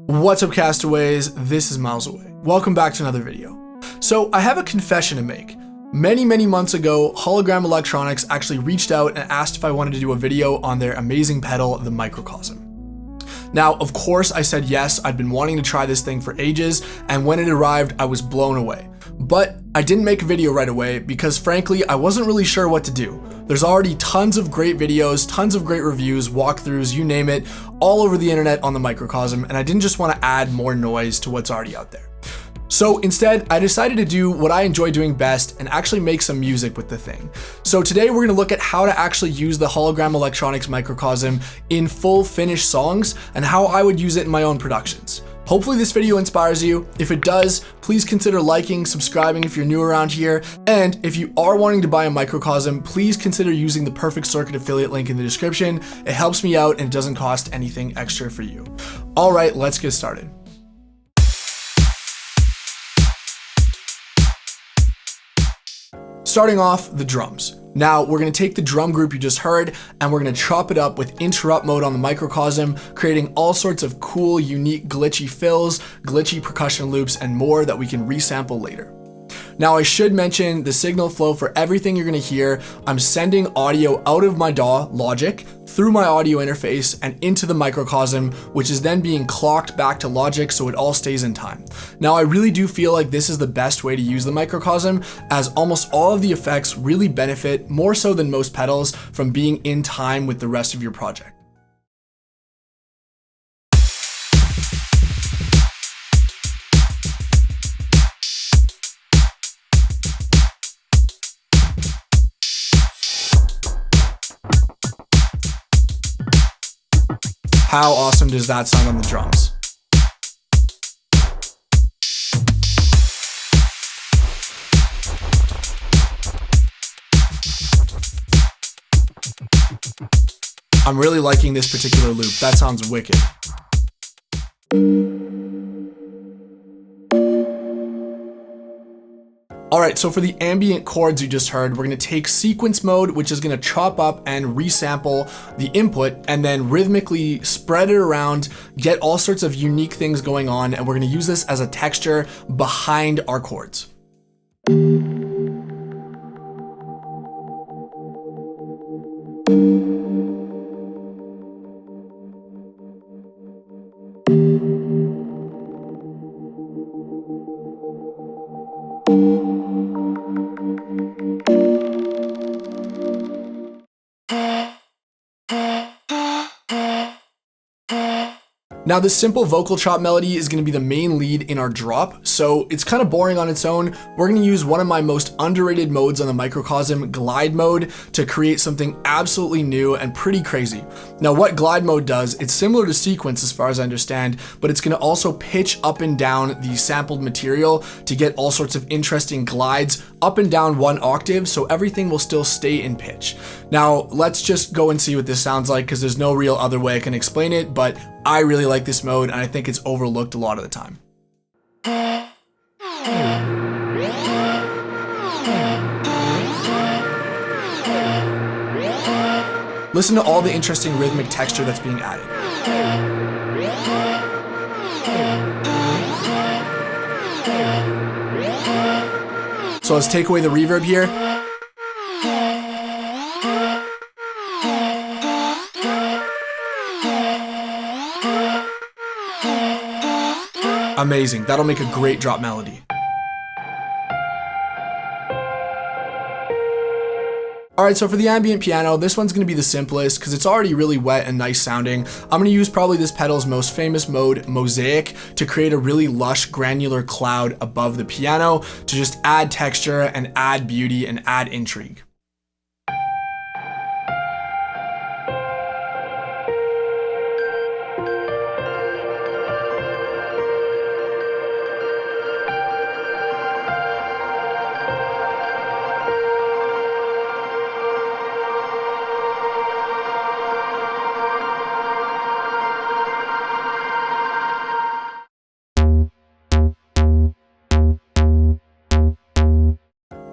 What's up, castaways? This is Miles Away. Welcome back to another video. So I have a confession to make. Many months ago, Hologram Electronics actually reached out and asked if I wanted to do a video on their amazing pedal, the Microcosm. Now, of course, I said yes. I'd been wanting to try this thing for ages, and when it arrived, I was blown away. But I didn't make a video right away because, frankly, I wasn't really sure what to do. There's already tons of great videos, tons of great reviews, walkthroughs, you name it, all over the internet on the Microcosm, and I didn't just want to add more noise to what's already out there. So instead, I decided to do what I enjoy doing best and actually make some music with the thing. So today we're going to look at how to actually use the Hologram Electronics Microcosm in full finished songs and how I would use it in my own productions. Hopefully this video inspires you. If it does, please consider liking, subscribing if you're new around here. And if you are wanting to buy a Microcosm, please consider using the Perfect Circuit affiliate link in the description. It helps me out and it doesn't cost anything extra for you. All right, let's get started. Starting off, the drums. Now we're going to take the drum group you just heard and we're going to chop it up with interrupt mode on the Microcosm, creating all sorts of cool, unique, glitchy fills, glitchy percussion loops, and more that we can resample later. Now I should mention the signal flow for everything you're going to hear. I'm sending audio out of my DAW, Logic, through my audio interface and into the Microcosm, which is then being clocked back to Logic so it all stays in time. Now I really do feel like this is the best way to use the Microcosm, as almost all of the effects really benefit, more so than most pedals, from being in time with the rest of your project. How awesome does that sound on the drums? I'm really liking this particular loop. That sounds wicked. Alright, so for the ambient chords you just heard, we're going to take sequence mode, which is going to chop up and resample the input and then rhythmically spread it around, get all sorts of unique things going on, and we're going to use this as a texture behind our chords. Now this simple vocal chop melody is going to be the main lead in our drop, so it's kind of boring on its own. We're going to use one of my most underrated modes on the Microcosm, glide mode, to create something absolutely new and pretty crazy. Now what glide mode does, it's similar to sequence as far as I understand, but it's going to also pitch up and down the sampled material to get all sorts of interesting glides up and down one octave, so everything will still stay in pitch. Now let's just go and see what this sounds like, because there's no real other way I can explain it, but I really like this mode and I think it's overlooked a lot of the time. Listen to all the interesting rhythmic texture that's being added. So let's take away the reverb here. Amazing, that'll make a great drop melody. Alright, so for the ambient piano, this one's going to be the simplest because it's already really wet and nice sounding. I'm going to use probably this pedal's most famous mode, Mosaic, to create a really lush granular cloud above the piano to just add texture and add beauty and add intrigue.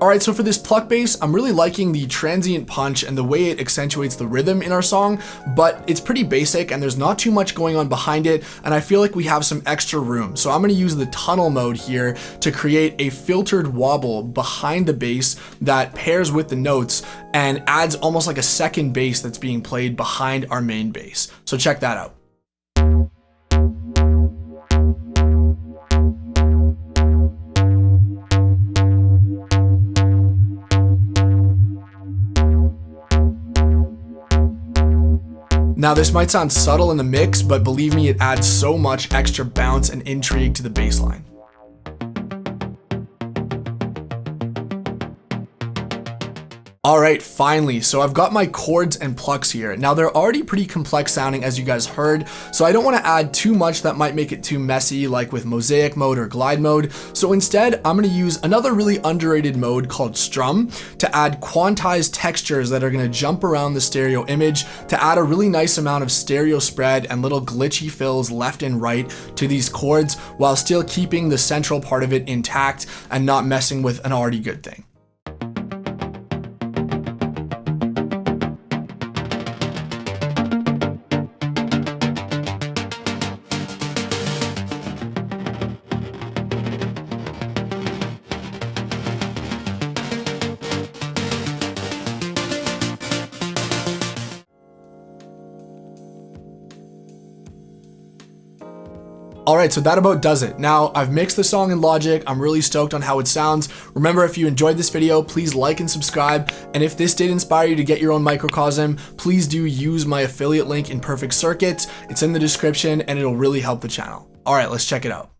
All right, so for this pluck bass, I'm really liking the transient punch and the way it accentuates the rhythm in our song, but it's pretty basic and there's not too much going on behind it, and I feel like we have some extra room. So I'm gonna use the tunnel mode here to create a filtered wobble behind the bass that pairs with the notes and adds almost like a second bass that's being played behind our main bass. So check that out. Now this might sound subtle in the mix, but believe me, it adds so much extra bounce and intrigue to the bass line. All right, finally, so I've got my chords and plucks here. Now they're already pretty complex sounding, as you guys heard, so I don't want to add too much that might make it too messy, like with mosaic mode or glide mode. So instead, I'm going to use another really underrated mode called strum to add quantized textures that are going to jump around the stereo image to add a really nice amount of stereo spread and little glitchy fills left and right to these chords while still keeping the central part of it intact and not messing with an already good thing. All right, so that about does it. Now, I've mixed the song in Logic. I'm really stoked on how it sounds. Remember, if you enjoyed this video, please like and subscribe. And if this did inspire you to get your own microcosm, please do use my affiliate link in Perfect Circuits. It's in the description and it'll really help the channel. All right, let's check it out.